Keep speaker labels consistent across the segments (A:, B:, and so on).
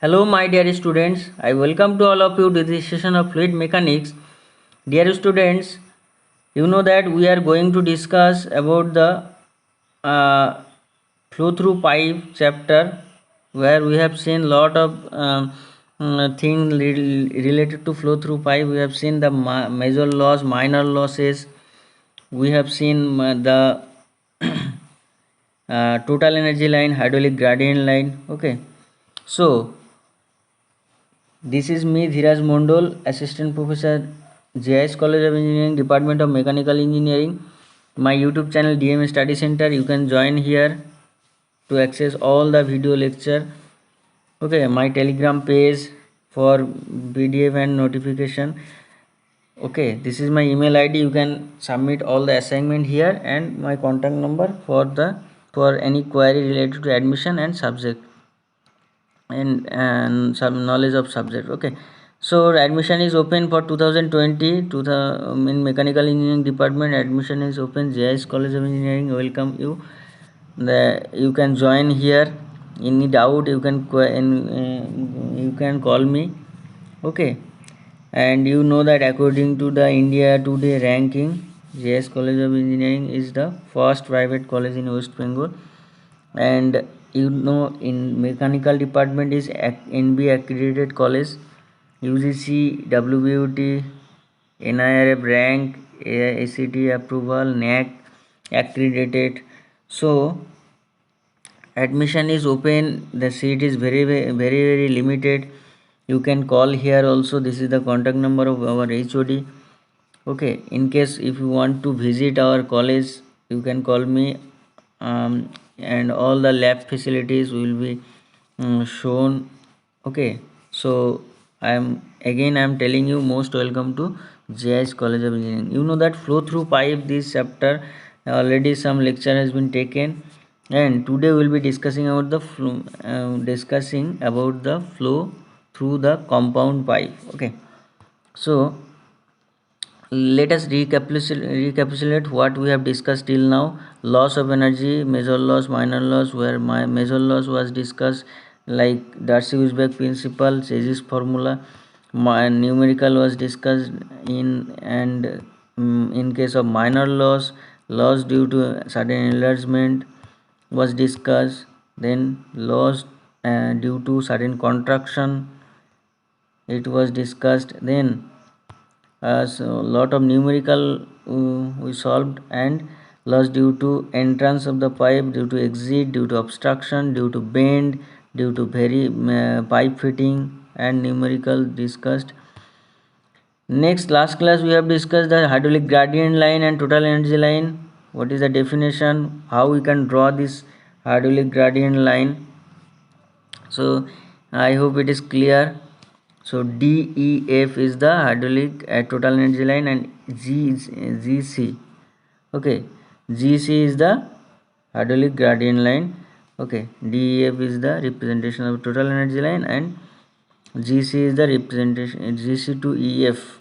A: Hello, my dear students. I welcome to all of you to this session of fluid mechanics. Dear students, you know that we are going to discuss about the uh, flow through pipe chapter, where we have seen lot of things related to flow through pipe. We have seen the major loss, minor losses. We have seen the total energy line, hydraulic gradient line. Okay, so this is me, Dhiraj Mondol, Assistant Professor, JIS College of Engineering, Department of Mechanical Engineering. My YouTube channel DM Study Center. You can join here to access all the video lecture. Okay, my Telegram page for PDF and notification. Okay, this is my email ID. You can submit all the assignment here and my contact number for any query related to admission and subject and some knowledge of subject. Okay, so admission is open for 2020 to the in mechanical engineering department. Admission is open. JIS College of Engineering welcome you. You can join here. Any doubt you can you can call me. Okay, and you know that according to the India Today ranking, JS College of Engineering is the first private college in West Bengal. And you know, in mechanical department is NB accredited college, UGC, WBUT, NIRF rank, ACT approval, NAC accredited. So admission is open. The seat is very limited. You can call here also. This is the contact number of our HOD. Okay, in case if you want to visit our college, you can call me. And all the lab facilities will be shown. Okay, so I'm telling you, most welcome to JIS College of Engineering. You know that flow through pipe, this chapter already some lecture has been taken, and today we'll be discussing about the flow through the compound pipe. Okay, so let us recapitulate what we have discussed till now. Loss of energy, major loss, minor loss, where my major loss was discussed like Darcy-Weisbach principle, Chezy's formula. My numerical was discussed in case of minor loss due to sudden enlargement was discussed. Then loss due to sudden contraction, it was discussed. Then so lot of numerical we solved, and loss due to entrance of the pipe, due to exit, due to obstruction, due to bend, due to very pipe fitting, and numerical discussed. Next, last class we have discussed the hydraulic gradient line and total energy line. What is the definition, how we can draw this hydraulic gradient line? So I hope it is clear. So DEF is the hydraulic total energy line, and G is GC. Okay, GC is the hydraulic gradient line. Okay, DEF is the representation of total energy line, and GC is the representation, GC to EF.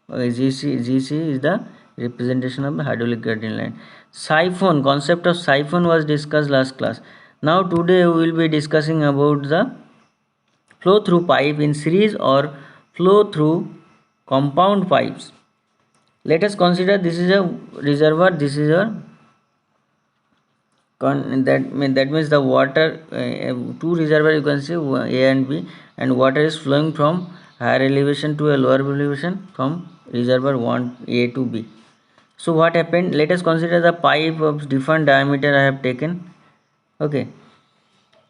A: Okay, GC is the representation of the hydraulic gradient line. Siphon, concept of siphon was discussed last class. Now today we will be discussing about the flow through pipe in series or flow through compound pipes. Let us consider this is a reservoir, this is a that means the water, two reservoir you can see A and B, and water is flowing from higher elevation to a lower elevation from reservoir 1A to B. So what happened, let us consider the pipe of different diameter I have taken. Okay,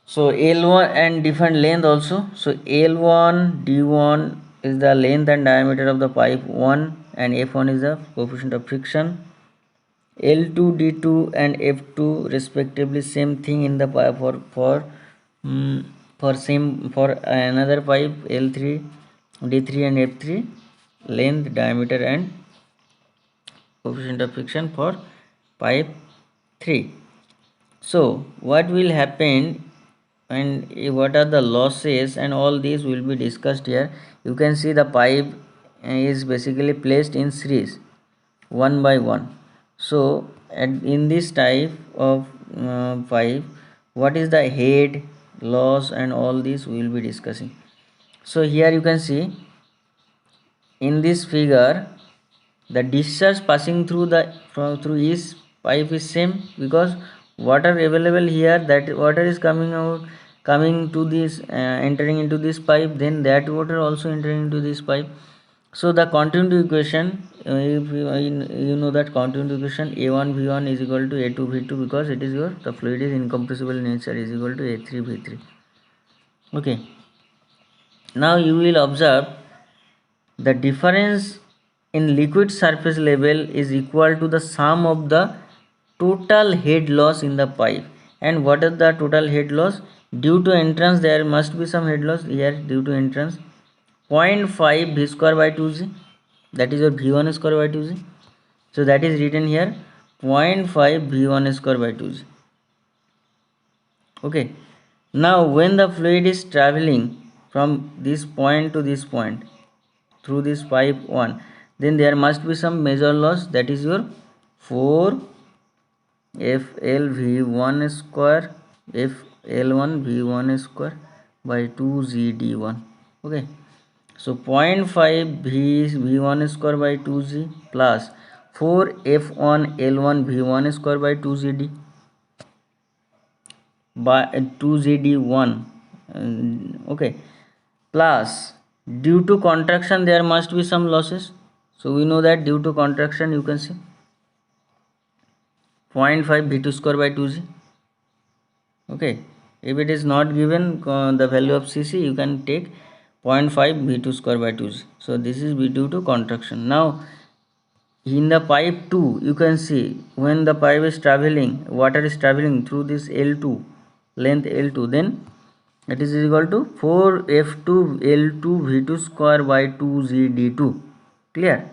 A: so L1 and different length also. So L1 D1 is the length and diameter of the pipe 1, and F1 is the coefficient of friction. L2 D2 and F2 respectively, same thing in the pipe for another pipe L3 D3 and F3, length, diameter and coefficient of friction for pipe 3. So what will happen, and what are the losses, and all these will be discussed here. You can see the pipe is basically placed in series one by one. So in this type of pipe, what is the head, loss and all this we will be discussing. So here you can see in this figure the discharge passing through through each pipe is same, because water available here, that water is coming to this entering into this pipe, then that water also entering into this pipe. So the continuity equation, if you know that continuity equation, a1 v1 is equal to a2 v2, because it is your the fluid is incompressible in nature, is equal to a3 v3. Okay, now you will observe the difference in liquid surface level is equal to the sum of the total head loss in the pipe. And what is the total head loss? Due to entrance there must be some head loss here, due to entrance 0.5 v square by 2g, that is your v1 square by 2g. So that is written here 0.5 v1 square by 2g. Okay, now when the fluid is traveling from this point to this point through this pipe 1, then there must be some major loss, that is your 4 FL V1 square FL1 V1 square by 2GD1. Okay, so 0.5 V1 square by 2G plus 4 F1 L1 V1 square by 2GD by 2GD1. Okay, plus due to contraction there must be some losses. So we know that due to contraction you can see 0.5 v2 square by 2g. Okay, if it is not given the value of cc, you can take 0.5 v2 square by 2g. So this is due to contraction. Now in the pipe 2 you can see when the pipe is traveling, water is traveling through this L2 length L2, then it is equal to 4f2 L2 v2 square by 2gd2. Clear?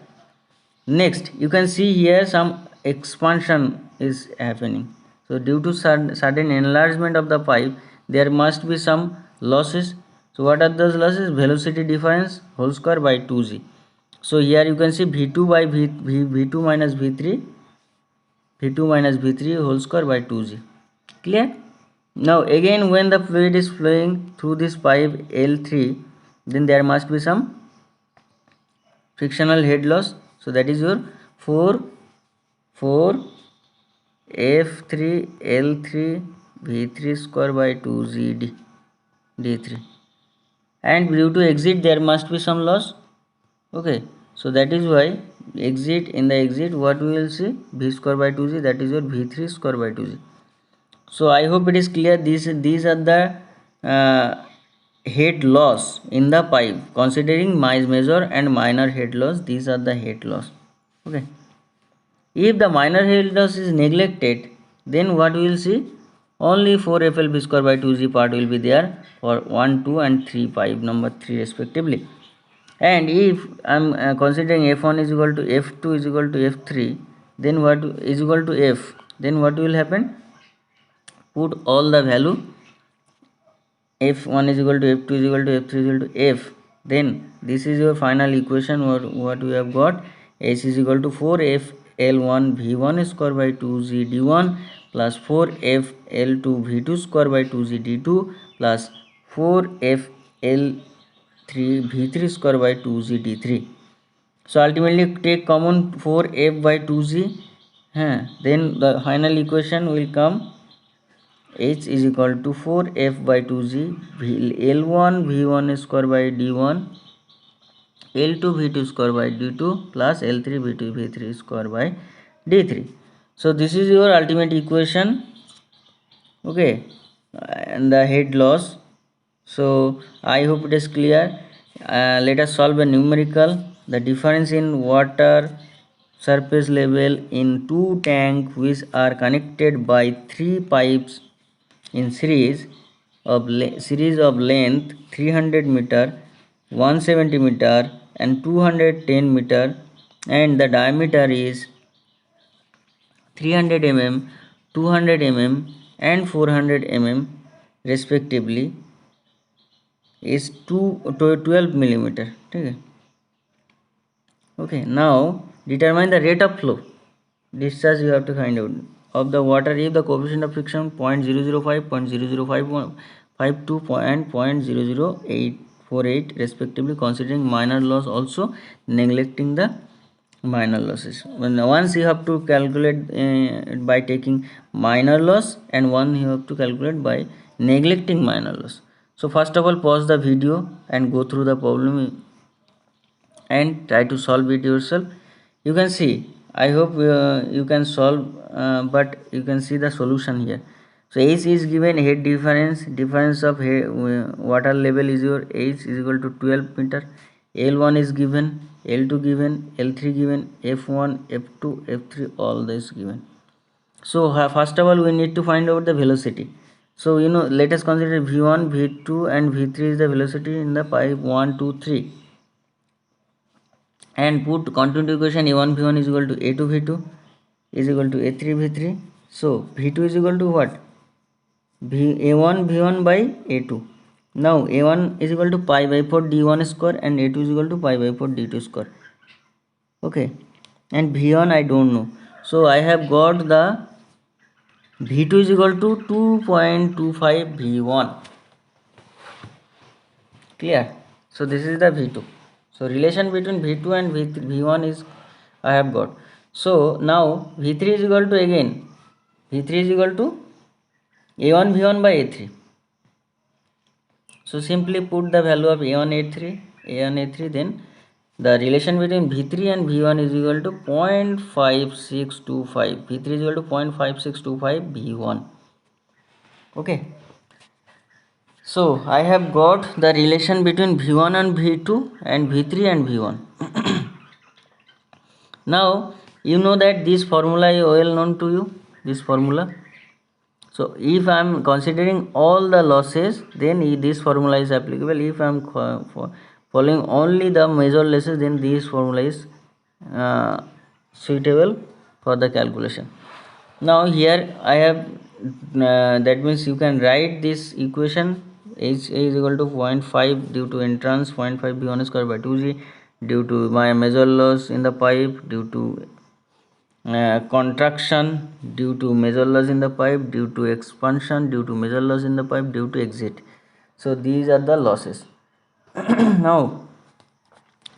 A: Next you can see here some expansion is happening. So due to sudden enlargement of the pipe there must be some losses. So what are those losses? Velocity difference whole square by 2g. So here you can see v2 by v2 minus v3 whole square by 2g. Clear? Now again when the fluid is flowing through this pipe L3, then there must be some frictional head loss. So that is your 4 F3 L3 V3 square by 2g d3. And due to exit there must be some loss. Okay, so that is why exit, in the exit what we will see, v square by 2g, that is your v3 square by 2g. So I hope it is clear. These are the head loss in the pipe, considering major and minor head loss. These are the head loss. Okay, if the minor head loss is neglected, then what we will see, only 4 FL v square by 2g part will be there for 1, 2 and 3 pipe number 3 respectively. And if I am considering f1 is equal to f2 is equal to f3, then what is equal to f, then what will happen, put all the value, f1 is equal to f2 is equal to f3 is equal to f, then this is your final equation. What we have got, s is equal to 4f L1 v1 square by 2g d1 plus 4f L2 v2 square by 2g d2 plus 4f L3 v3 square by 2g d3. So ultimately take common 4f by 2g, then the final equation will come, h is equal to 4f by 2g L1 v1 square by d1 L2 v2 square by d2 plus L3 v2 v3 square by d3. So this is your ultimate equation. Okay, and the head loss. So I hope it is clear. Let us solve a numerical. The difference in water surface level in two tanks which are connected by three pipes in series of length 300 meter, 170 meter and 210 meter, and the diameter is 300 mm, 200 mm and 400 mm respectively, is 12 millimeter. Okay, now determine the rate of flow. Discharge you have to find out of the water if the coefficient of friction 0.005, 0.0051, 0.52 and 0.00848 respectively, considering minor loss, also neglecting the minor losses. Once you have to calculate by taking minor loss, and one you have to calculate by neglecting minor loss. So first of all, pause the video and go through the problem and try to solve it yourself. You can see, I hope you can solve, but you can see the solution here. So h is given, head difference of water level is your h is equal to 12 meter. L1 is given, L2 given, L3 given, F1, F2, F3, all this given. So first of all, we need to find out the velocity. So let us consider v1, v2 and v3 is the velocity in the pipe 1, 2, 3, and put continuity equation a1 v1 is equal to a2 v2 is equal to a3 v3. So v2 is equal to what? a1 v1 by a2. Now a1 is equal to pi by 4 d1 square and a2 is equal to pi by 4 d2 square. Okay, and v1 I don't know, so I have got the v2 is equal to 2.25 v1. Clear? So this is the v2. So relation between v2 and v1 is I have got. So now v3 is equal to, again v3 is equal to a1 v1 by a3. So simply put the value of a1 a3, then the relation between v3 and v1 is equal to 0.5625. v3 is equal to 0.5625 v1. Okay, so I have got the relation between v1 and v2 and v3 and v1. Now you know that this formula is well known to you, this formula. So if I am considering all the losses, then this formula is applicable. If I am following only the major losses, then this formula is suitable for the calculation. Now here I have that means you can write this equation. H is equal to 0.5 due to entrance, 0.5 v1 square by 2g due to my major loss in the pipe, due to contraction, due to major loss in the pipe, due to expansion, due to major loss in the pipe, due to exit. So these are the losses. Now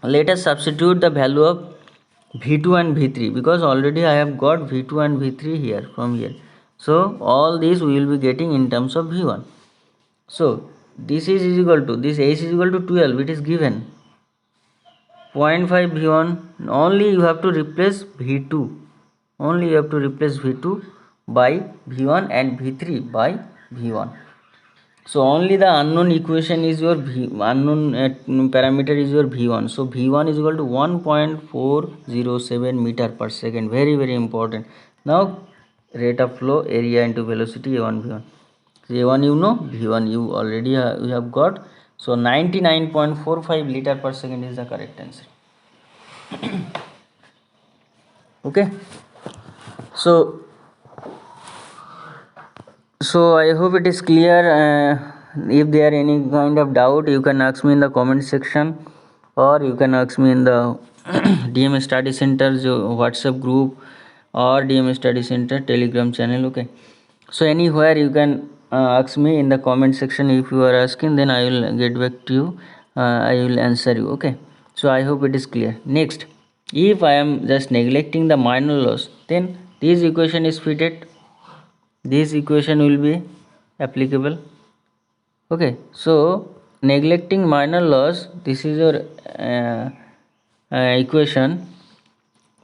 A: let us substitute the value of v2 and v3, because already I have got v2 and v3 here from here. So all these we will be getting in terms of v1. So this is equal to, this h is equal to 12, it is given 0.5 v1. Only you have to replace v2, only you have to replace v2 by v1 and v3 by v1. So only the unknown equation is your unknown parameter is your v1. So v1 is equal to 1.407 meter per second. Very very important. Now rate of flow, area into velocity, a1 v1. So a1 you know, v1 you already you have got. So 99.45 liter per second is the correct answer. Okay, so I hope it is clear. If there any kind of doubt, you can ask me in the comment section, or you can ask me in the DM Study Center WhatsApp group or DM Study Center Telegram channel. Okay, so anywhere you can ask me in the comment section. If you are asking, then I will get back to you. I will answer you. Okay, so I hope it is clear. Next, if I am just neglecting the minor loss, then this equation is fitted, this equation will be applicable. Okay, so neglecting minor loss, this is your equation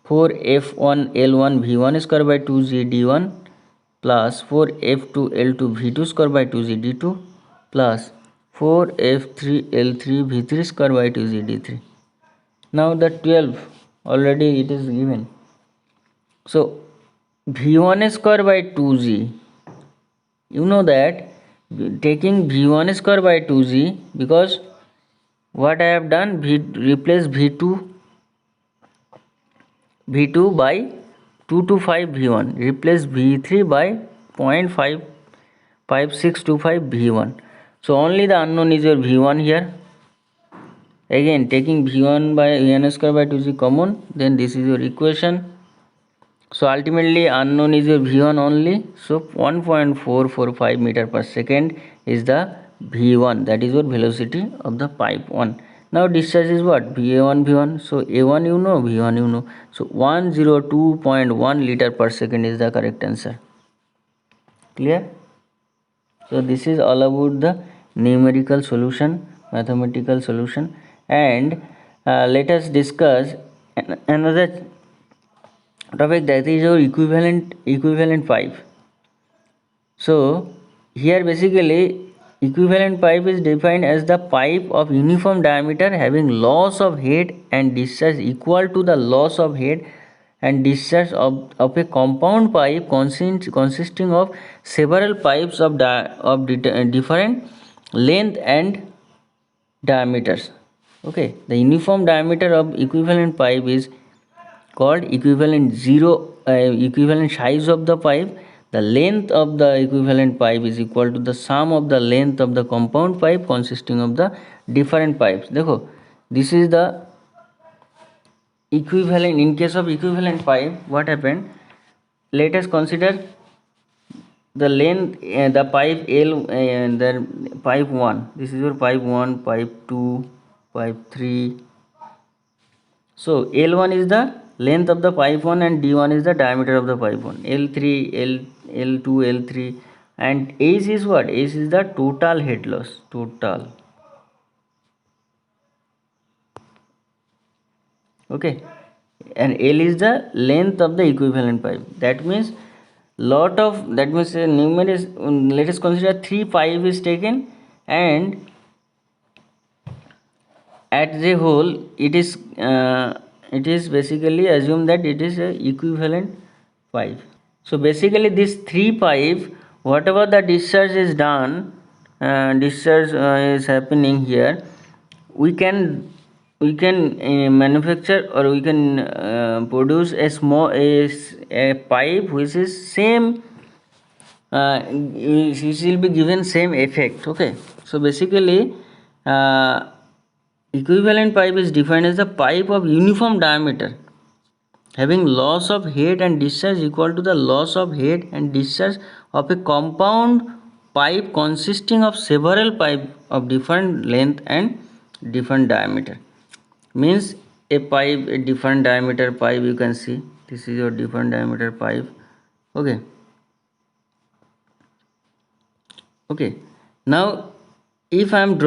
A: for f1 l1 v1 square by 2g d1 plus 4f2 l2 v2 square by 2g d2 plus 4f3 l3 v3 square by 2g d3. Now the 12 already it is given. So v1 square by 2g, you know that taking v1 square by 2g, because what I have done, replace v2 by 225 v1, replace v3 by 0.5625 v1. So only the unknown is your v1 here. Again taking v1 by v1 square by 2g common, then this is your equation. So ultimately unknown is your v1 only. So 1.445 meter per second is the V1, that is your velocity of the pipe 1. Now discharge is what? Va1 V1. So A1 you know, V1 you know. So 102.1 liter per second is the correct answer. Clear? So this is all about the numerical solution, mathematical solution, and let us discuss another topic, that is your equivalent pipe. So here basically equivalent pipe is defined as the pipe of uniform diameter having loss of head and discharge equal to the loss of head and discharge of a compound pipe consisting of several pipes of different length and diameters. Okay, the uniform diameter of equivalent pipe is called equivalent size of the pipe. The length of the equivalent pipe is equal to the sum of the length of the compound pipe consisting of the different pipes. देखो, this is the equivalent. In case of equivalent pipe, what happened? Let us consider the length, the pipe L, the pipe 1. This is your pipe 1, pipe 2, pipe 3. So L1 is the length of the pipe 1 and D1 is the diameter of the pipe 1. L3, L2, L3, and H is what? H is the total head loss. Total. Okay. And L is the length of the equivalent pipe. That means numerous. Let us consider 3 pipe is taken, and at the whole it is basically assumed that it is a equivalent pipe. So basically this 3 pipe, whatever the discharge is done, discharge is happening here, we can manufacture, or we can produce a pipe which is same, which will be given same effect. Okay, so basically equivalent pipe is defined as a pipe of uniform diameter having loss of head and discharge equal to the loss of head and discharge of a compound pipe consisting of several pipe of different length and different diameter. Means a pipe, a different diameter pipe, you can see this is your different diameter pipe. Okay, now if I'm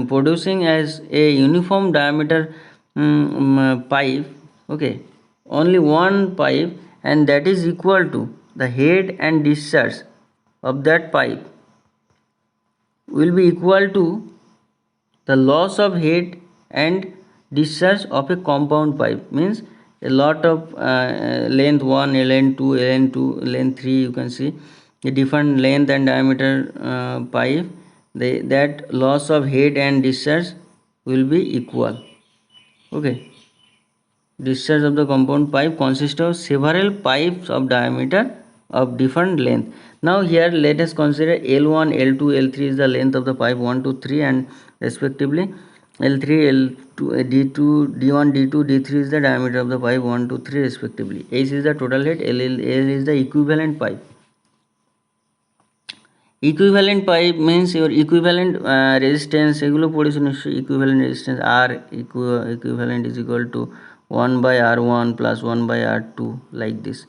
A: producing as a uniform diameter pipe, okay, only one pipe, and that is equal to the head and discharge of that pipe will be equal to the loss of head and discharge of a compound pipe. Means a lot of length 1, ln2, ln2, ln3, you can see the different length and diameter pipe, that loss of head and discharge will be equal. Okay, discharge of the compound pipe consists of several pipes of diameter of different length. Now here let us consider L1, L2, L3 is the length of the pipe 1, 2, 3, and respectively L3, L2, D2, D1, D2, D3 is the diameter of the pipe 1, 2, 3 respectively. H is the total head, L is the equivalent pipe. Equivalent pipe means your equivalent resistance, এগুলো পড়েছো নিশ্চয়ই. equivalent resistance R equivalent is equal to 1 by R1 plus 1 by R2, like this.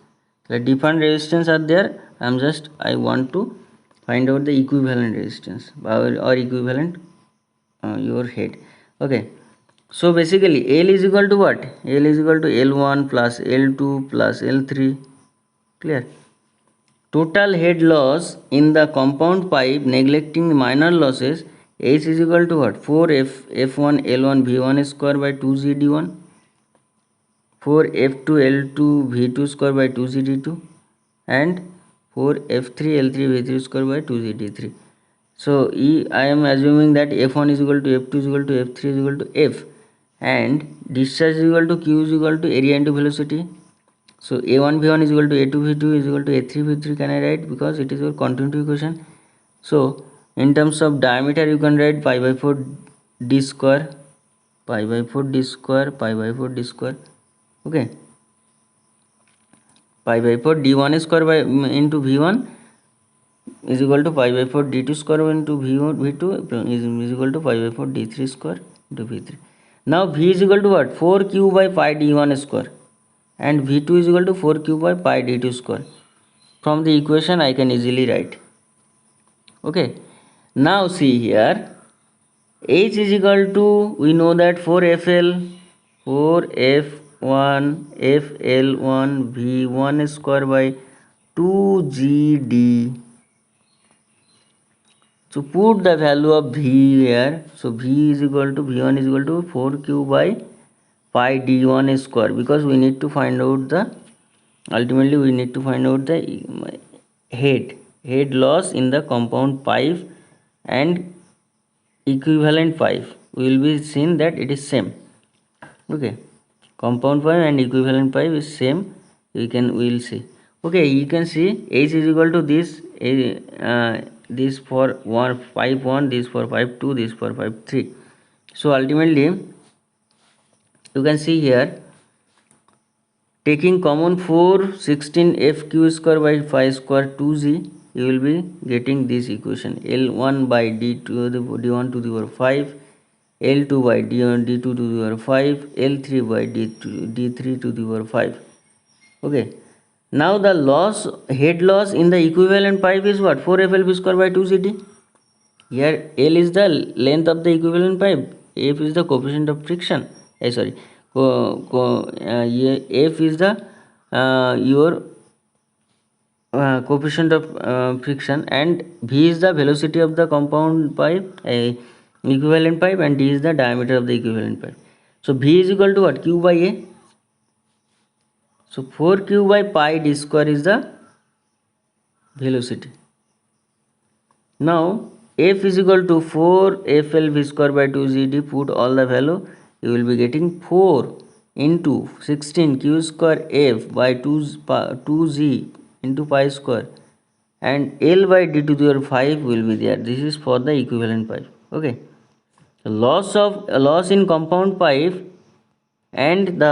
A: The different resistance are there. I want to find out the equivalent resistance or equivalent your head. Okay, so basically L is equal to what? L is equal to L1 plus L2 plus L3. Clear? Total head loss in the compound pipe neglecting minor losses, H is equal to what? 4 F1 L1 V1 square by 2G D1, 4 F2 L2 V2 square by 2G D2, and 4 F3 L3 V3 square by 2G D3. So I am assuming that F1 is equal to F2 is equal to F3 is equal to F, and discharge is equal to Q is equal to area into velocity. So A1 V1 is equal to A2 V2 is equal to A3 V3 can I write, because it is your continuity equation. So in terms of diameter you can write pi by 4 d square, pi by 4 d square, pi by 4 d square. Okay, pi by 4 d1 square by into V1 is equal to 5 by 4 d2 square into v2 is equal to 5 by 4 d3 square into v3. Now v is equal to what? 4 q by pi d1 square and v2 is equal to 4 q by pi d2 square. From the equation I can easily write. Okay, now see here, h is equal to, we know that 4fl 4f1 v1 square by 2gd. So put the value of v here. So v is equal to, v1 is equal to 4q by pi d1 square, because we need to find out the, ultimately we need to find out the head loss in the compound pipe and equivalent pipe. We will be seen that it is same. Okay, compound pipe and equivalent pipe is same. We will see. Okay, you can see h is equal to this for pipe 1, this for pipe 2, this for pipe 3. So ultimately you can see here, taking common 4 16 fq square by 5 square 2g, you will be getting this equation, L1 by d1 to the power 5, L2 by d2 to the power 5, L3 by d3 to the power 5. Okay, now the head loss in the equivalent pipe is what? 4flp square by 2ct. Here L is the length of the equivalent pipe, F is the coefficient of friction, F is the your coefficient of friction, and V is the velocity of the compound pipe, equivalent pipe, and D is the diameter of the equivalent pipe. So V is equal to what? Q by A. So 4q by pi d square is the velocity. Now F is equal to 4 FL square by 2GD. Put all the value, you will be getting 4 into 16 q square F by 2G into pi square, and L by d to the power 5 will be there. This is for the equivalent pipe. Okay, loss in compound pipe and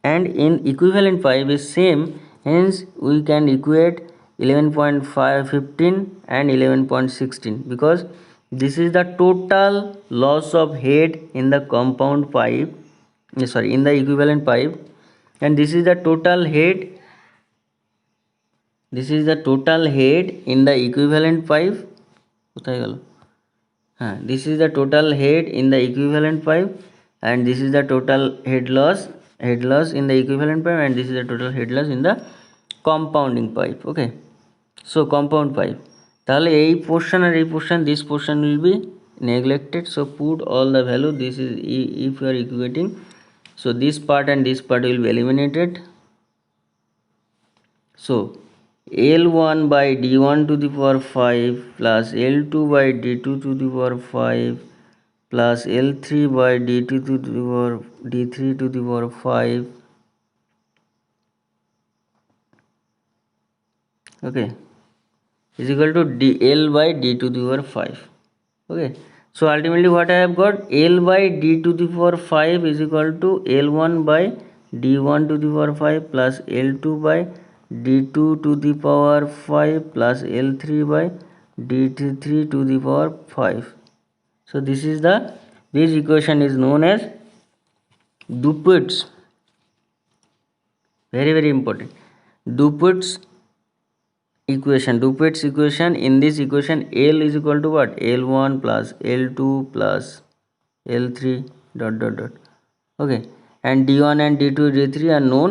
A: in equivalent pipe is same, hence we can equate 11.515 and 11.16, because this is the total loss of head in the compound pipe, in the equivalent pipe, and this is the total head, in the equivalent pipe. This is the total head in the equivalent pipe, and this is the total head loss in the equivalent pipe, and this is the total head loss in the compounding pipe. Okay, so compound pipe, তাহলে এই portion আর এই portion, this portion will be neglected. So put all the value. This is if you are equating, so this part and this part will be eliminated. So L1 by d1 to the power 5 plus L2 by d2 to the power 5 plus L3 by d2 to the power d3 to the power 5. Okay, is equal to L by d to the power 5. Okay, so ultimately what I have got, L by d to the power 5 is equal to L1 by d1 to the power 5 plus L2 by d2 to the power 5 plus L3 by d3 to the power 5. So this equation is known as Duput's, very important, Duput's equation. In this equation, L is equal to what? L1 plus L2 plus L3 ... Okay, and d1 and d2 d3 are known,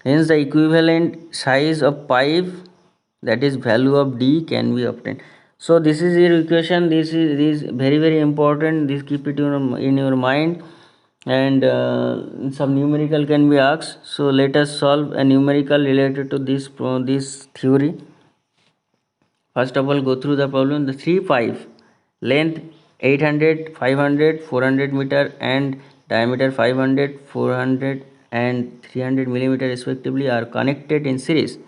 A: hence the equivalent size of pipe, that is value of D, can be obtained. So this is your equation. This is very important. This keep it in your mind, and some numerical can be asked. So let us solve a numerical related to this theory. First of all, go through the problem. The 3 pipe, length 800, 500, 400 meter and diameter 500, 400 and 300 millimeter respectively are connected in series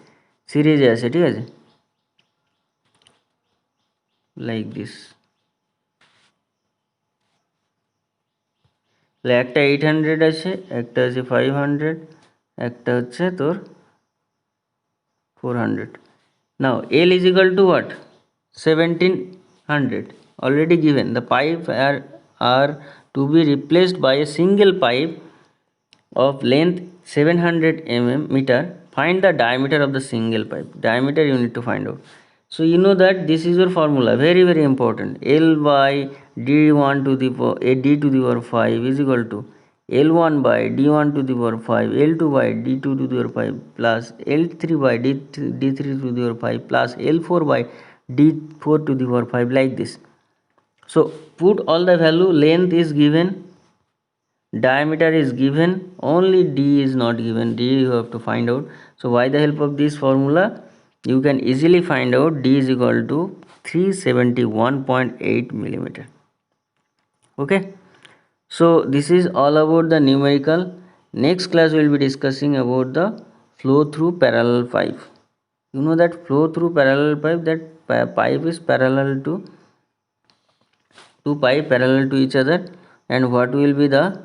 A: আছে, ঠিক আছে, like this. একটা 800 আছে, একটা আছে 500, একটা হচ্ছে তোর 400. Now L is equal to what? 1700 already given. The pipe are to be replaced by a single pipe of length 700 meter. Find the diameter of the single pipe. Diameter you need to find out. So you know that this is your formula, very important. L by d1 to the power d to the power 5 is equal to L1 by d1 to the power 5, L2 by d2 to the power 5 plus L3 by d3 to the power 5 plus L4 by d4 to the power 5, like this. So put all the value. Length is given, diameter is given, only d is not given. D you have to find out. So by the help of this formula you can easily find out d is equal to 371.8 millimeter. Okay, so this is all about the numerical. Next class we will be discussing about the flow through parallel pipe. You know that flow through parallel pipe, that pipe is parallel to two pipe parallel to each other, and what will be the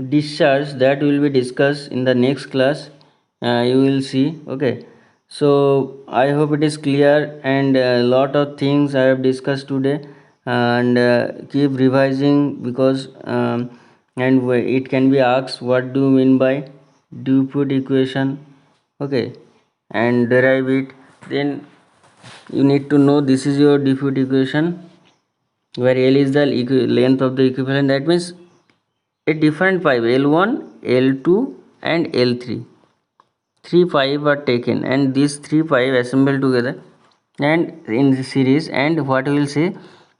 A: discharge, that will be discussed in the next class. You will see. Okay, so I hope it is clear, and a lot of things I have discussed today, and keep revising, because and it can be asked what do you mean by Dupuit equation. Okay, and derive it. Then you need to know this is your Dupuit equation, where L is the length of the equivalent. That means a different pipe L1, L2 and L3, three pipe are taken, and these three pipe assembled together and in the series, and what we will say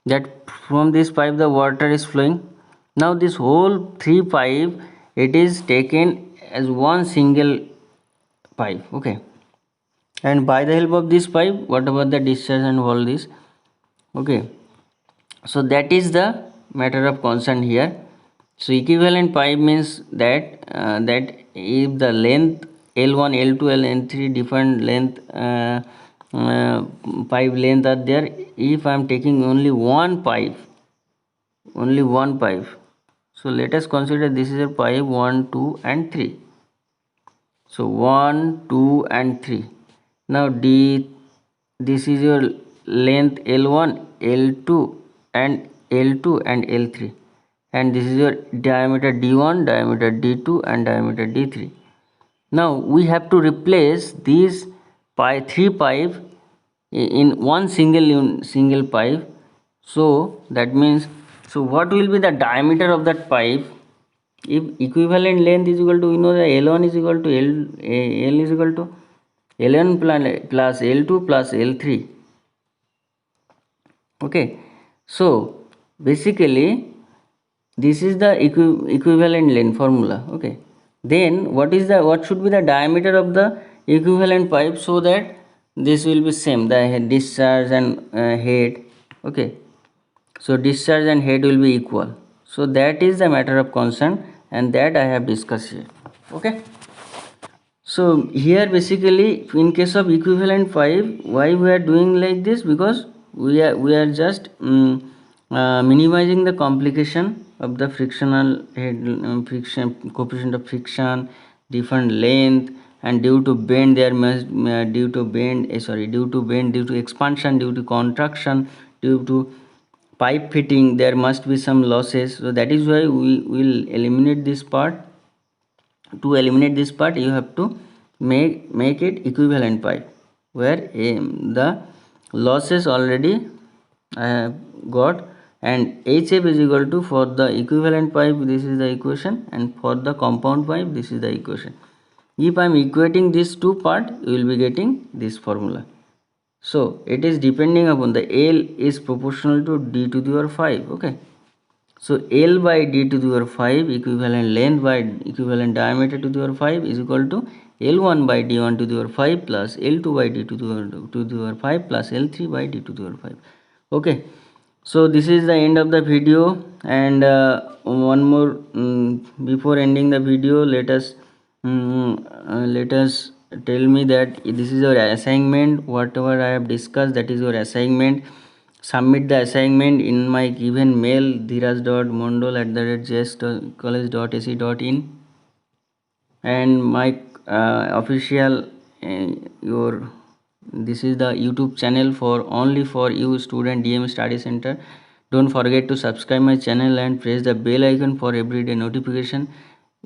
A: that from this pipe the water is flowing. Now this whole three pipe, it is taken as one single pipe. Okay, and by the help of this pipe, whatever the discharge and all this. Okay, so that is the matter of concern here. So equivalent pipe means that if the length L1, L2, L3 different length uh, pipe length are there, if I am taking only one pipe, so let us consider this is a pipe 1, 2 and 3. So 1, 2 and 3. Now this is your length L1, L2 and L3, and this is your diameter D1, diameter D2 and diameter D3. Now we have to replace these three pipe in one single pipe. So that means, so what will be the diameter of that pipe? If equivalent length is equal to, you know, the L1 is equal to L is equal to L1 plus L2 plus L3. Okay, so basically this is the equivalent length formula. Okay, then what should be the diameter of the equivalent pipe, so that this will be same, the discharge and head. Okay, so discharge and head will be equal. So that is the matter of concern, and that I have discussed here. Okay, so here basically in case of equivalent pipe, why we are doing like this, because we are just minimizing the complication of the frictional head, friction coefficient of friction, different length, and due to bend there must due to bend, due to expansion, due to contraction, due to pipe fitting, there must be some losses. So that is why we will eliminate this part. To eliminate this part, you have to make it equivalent pipe, where the losses already I have got, and HF is equal to, for the equivalent pipe this is the equation, and for the compound pipe this is the equation. If I am equating these two part, you will be getting this formula. So it is depending upon the L is proportional to D to the power 5. Okay, so L by D to the power 5, equivalent length by equivalent diameter to the power 5, is equal to L1 by D1 to the power 5 plus L2 by D to the power 5 plus L3 by D to the power 5. Okay, so this is the end of the video, and one more before ending the video, let us tell me that this is your assignment. Whatever I have discussed, that is your assignment. Submit the assignment in my given mail, dheeraj.mondal@jscollege.ac.in, and my official your this is the YouTube channel for only for you student DM Study Center. Don't forget to subscribe my channel and press the bell icon for everyday notification.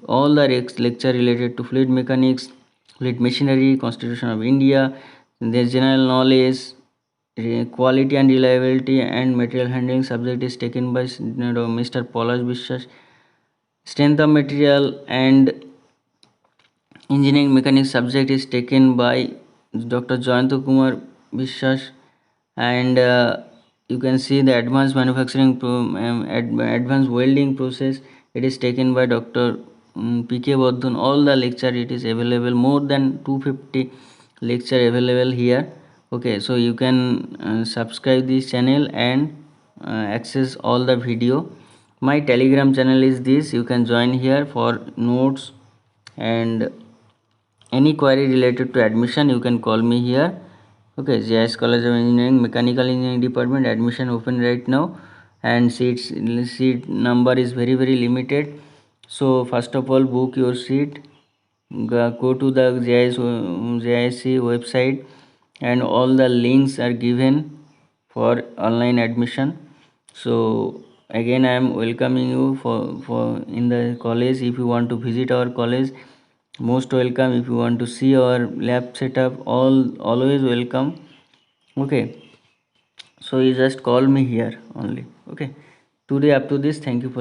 A: All the lecture related to fluid mechanics, fluid machinery, Constitution of India, their general knowledge, quality and reliability and material handling subject is taken by Mr. Polash Vishwas. Strength of material and engineering mechanics subject is taken by Dr. Jayant Kumar Vishwas, and you can see the advanced manufacturing advanced welding process, it is taken by Dr. PK Bodhun. All the lecture it is available, more than 250 lecture available here. Okay, so you can subscribe this channel and access all the video. My Telegram channel is this, you can join here for notes, and any query related to admission you can call me here. Okay, JS College of Engineering, Mechanical Engineering Department, admission open right now, and seat number is very limited. So first of all, book your seat. Go to the JISC website, and all the links are given for online admission. So again, I am welcoming you for in the college. If you want to visit our college, most welcome. If you want to see our lab setup, always welcome. Okay, so you just call me here only. Okay, today up to this, thank you for